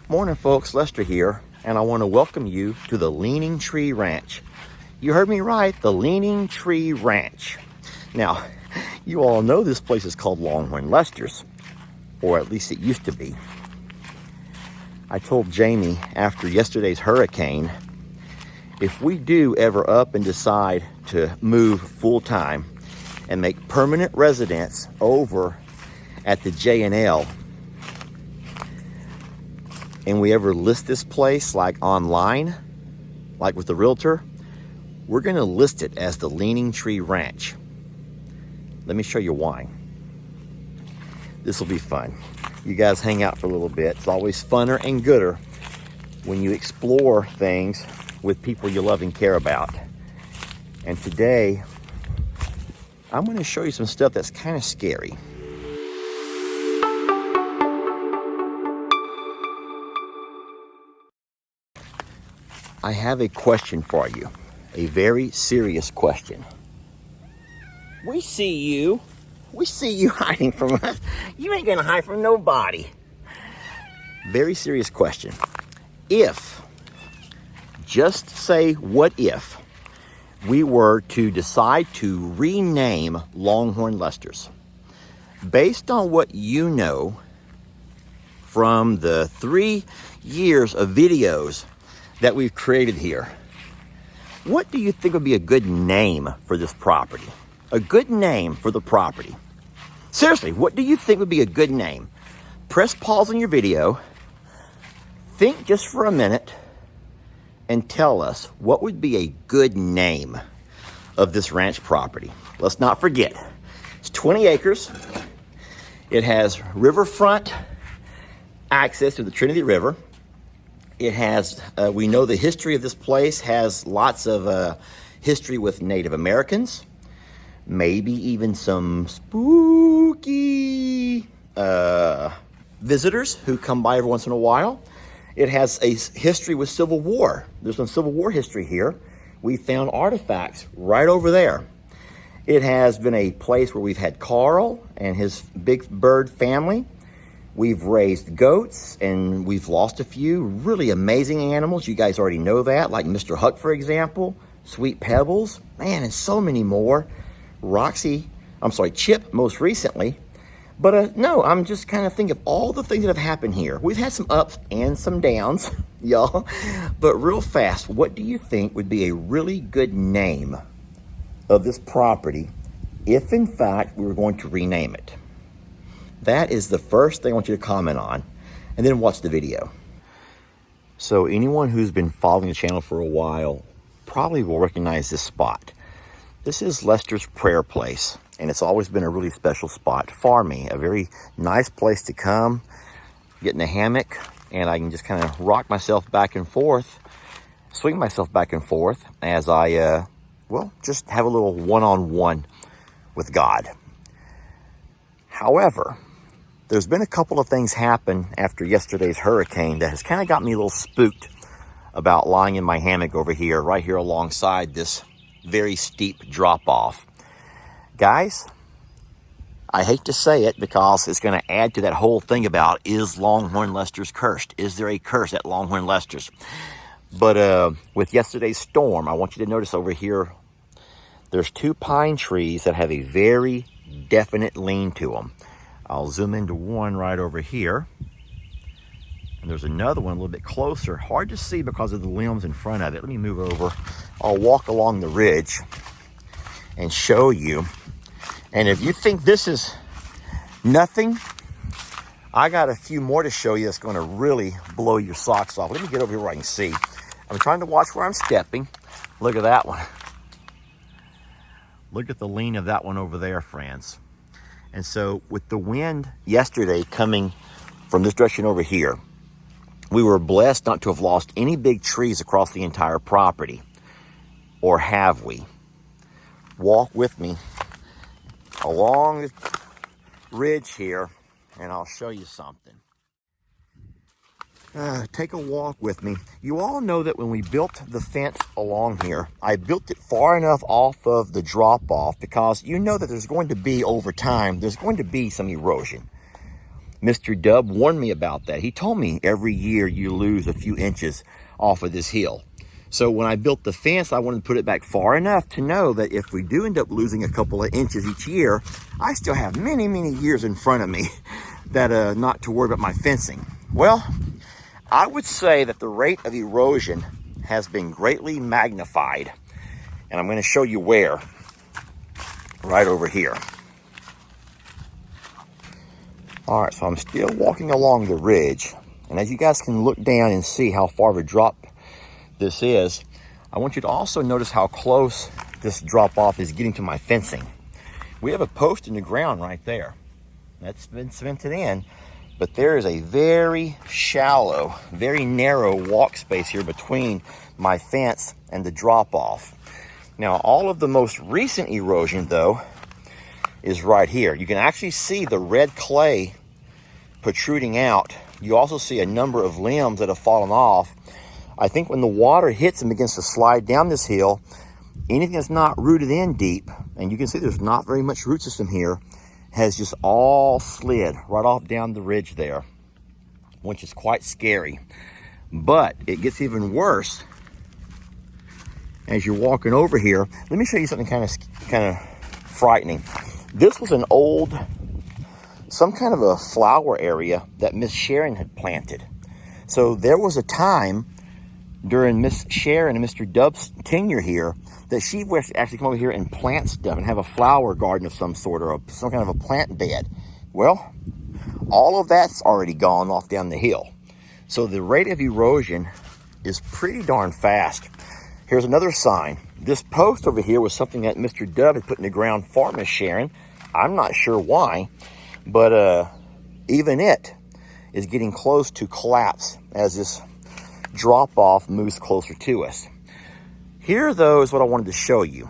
Morning folks, Lester here, and I want to welcome you to the Leaning Tree Ranch. You heard me right, the Leaning Tree Ranch. Now, you all know this place is called Longhorn Lester's, or at least it used to be. I told Jamie after yesterday's hurricane, if we do ever up and decide to move full time and make permanent residence over at the J&L, and we ever list this place like online, like with the realtor, we're gonna list it as the Leaning Tree Ranch. Let me show you why. This will be fun. You guys hang out for a little bit. It's always funner and gooder when you explore things with people you love and care about. And today, I'm gonna show you some stuff that's kind of scary. I have a question for you, a very serious question. We see you hiding from us. You ain't gonna hide from nobody. Very serious question. If, just say what if, we were to decide to rename Longhorn Lester's, based on what you know from the 3 years of videos that we've created here, what do you think would be a good name for this property? A good name for the property. Seriously, what do you think would be a good name? Press pause on your video, think just for a minute, and tell us what would be a good name of this ranch property. Let's not forget, it's 20 acres. It has riverfront access to the Trinity River. It has, we know the history of this place has lots of history with Native Americans, maybe even some spooky visitors who come by every once in a while. It has a history with Civil War. There's some Civil War history here. We found artifacts right over there. It has been a place where we've had Carl and his big bird family. We've raised goats, and we've lost a few really amazing animals. You guys already know that, like Mr. Huck, for example, Sweet Pebbles, man, and so many more. Chip, most recently. But no, I'm just kind of thinking of all the things that have happened here. We've had some ups and some downs, y'all. But real fast, what do you think would be a really good name of this property if, in fact, we were going to rename it? That is the first thing I want you to comment on, and then watch the video. So anyone who's been following the channel for a while probably will recognize this spot. This is Lester's prayer place, and it's always been a really special spot for me. A very nice place to come, get in a hammock, and I can just kind of rock myself back and forth, swing myself back and forth as I, just have a little one-on-one with God. However, there's been a couple of things happen after yesterday's hurricane that has kind of got me a little spooked about lying in my hammock over here, right here alongside this very steep drop-off. Guys, I hate to say it because it's going to add to that whole thing about, is Longhorn Lester's cursed? Is there a curse at Longhorn Lester's? But with yesterday's storm, I want you to notice over here, there's 2 pine trees that have a very definite lean to them. I'll zoom into one right over here. And there's another one a little bit closer. Hard to see because of the limbs in front of it. Let me move over. I'll walk along the ridge and show you. And if you think this is nothing, I got a few more to show you that's going to really blow your socks off. Let me get over here where I can see. I'm trying to watch where I'm stepping. Look at that one. Look at the lean of that one over there, friends. And so with the wind yesterday coming from this direction over here, we were blessed not to have lost any big trees across the entire property. Or have we? Walk with me along the ridge here, and I'll show you something. Take a walk with me. You all know that when we built the fence along here, I built it far enough off of the drop-off because you know that there's going to be, over time, there's going to be some erosion. Mr. Dub warned me about that. He told me every year you lose a few inches off of this hill. So when I built the fence, I wanted to put it back far enough to know that if we do end up losing a couple of inches each year, I still have many, many years in front of me that not to worry about my fencing. Well, I would say that the rate of erosion has been greatly magnified. And I'm going to show you where, right over here. All right, so I'm still walking along the ridge. And as you guys can look down and see how far of a drop this is, I want you to also notice how close this drop off is getting to my fencing. We have a post in the ground right there. That's been cemented in, but there is a very shallow, very narrow walk space here between my fence and the drop off. Now, all of the most recent erosion, though, is right here. You can actually see the red clay protruding out. You also see a number of limbs that have fallen off. I think when the water hits and begins to slide down this hill, anything that's not rooted in deep, and you can see there's not very much root system here, has just all slid right off down the ridge there, which is quite scary. But it gets even worse as you're walking over here. Let me show you something kind of frightening. This was an old, some kind of a flower area that Miss Sharon had planted. So there was a time during Miss Sharon and Mr. Dub's tenure here that she would actually come over here and plant stuff and have a flower garden of some sort, or some kind of a plant bed. Well, all of that's already gone off down the hill. So the rate of erosion is pretty darn fast. Here's another sign. This post over here was something that Mr. Dub had put in the ground for Miss Sharon. I'm not sure why, but even it is getting close to collapse as this drop-off moves closer to us. Here, though, is what I wanted to show you.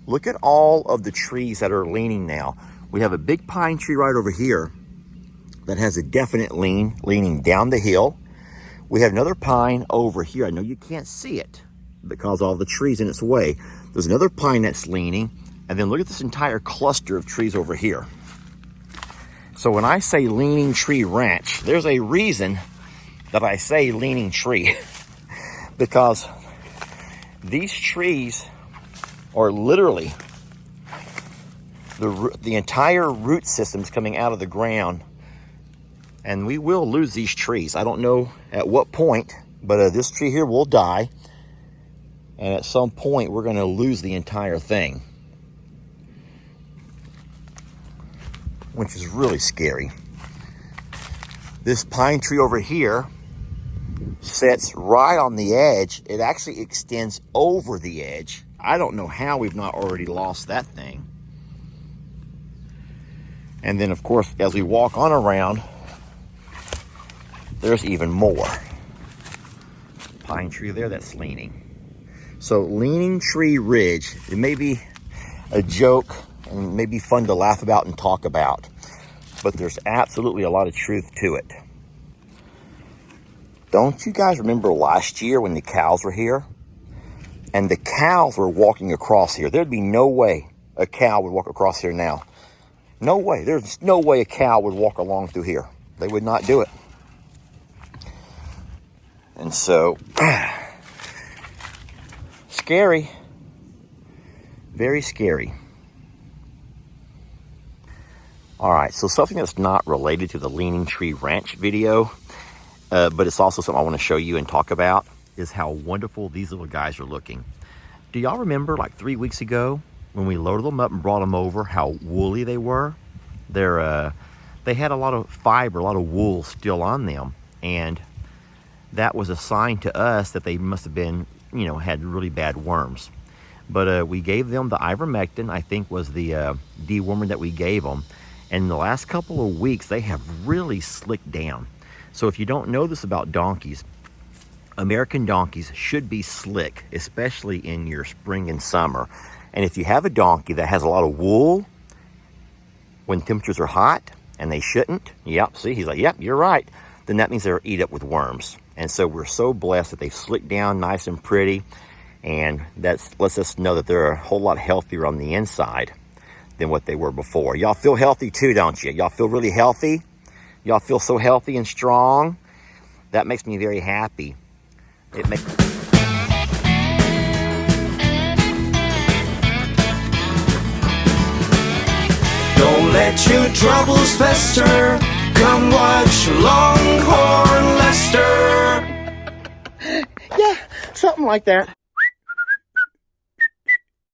Look at all of the trees that are leaning now. We have a big pine tree right over here that has a definite leaning down the hill. We have another pine over here. I know you can't see it because all the trees in its way. There's another pine that's leaning, and then look at this entire cluster of trees over here. So when I say leaning tree ranch, there's a reason that I say leaning tree because these trees are literally the entire root system is coming out of the ground, and we will lose these trees. I don't know at what point, but this tree here will die, and at some point we're going to lose the entire thing, which is really scary. This pine tree over here sits right on the edge. It actually extends over the edge. I don't know how we've not already lost that thing. And then, of course, as we walk on around, there's even more. Pine tree there that's leaning. So leaning tree ridge, it may be a joke and may be fun to laugh about and talk about, but there's absolutely a lot of truth to it. Don't you guys remember last year when the cows were here? And the cows were walking across here. There'd be no way a cow would walk across here now. No way. There's no way a cow would walk along through here. They would not do it. And so, scary. Very scary. All right, so something that's not related to the Leaning Tree Ranch video, but it's also something I want to show you and talk about, is how wonderful these little guys are looking. Do y'all remember like 3 weeks ago when we loaded them up and brought them over, how woolly they were? They had a lot of fiber, a lot of wool still on them, and that was a sign to us that they must have been, had really bad worms. But we gave them the ivermectin, I think was the dewormer that we gave them. And in the last couple of weeks, they have really slicked down. So if you don't know this about donkeys, American donkeys should be slick, especially in your spring and summer. And if you have a donkey that has a lot of wool when temperatures are hot, and they shouldn't, yep, see, he's like, yep, you're right, then that means they're eat up with worms. And so we're so blessed that they've slicked down nice and pretty, and that lets us know that they're a whole lot healthier on the inside than what they were before. Y'all feel healthy too, don't you? Y'all feel really healthy? Y'all feel so healthy and strong. That makes me very happy. It makes... Don't let your troubles fester. Come watch Longhorn Lester. Yeah, something like that.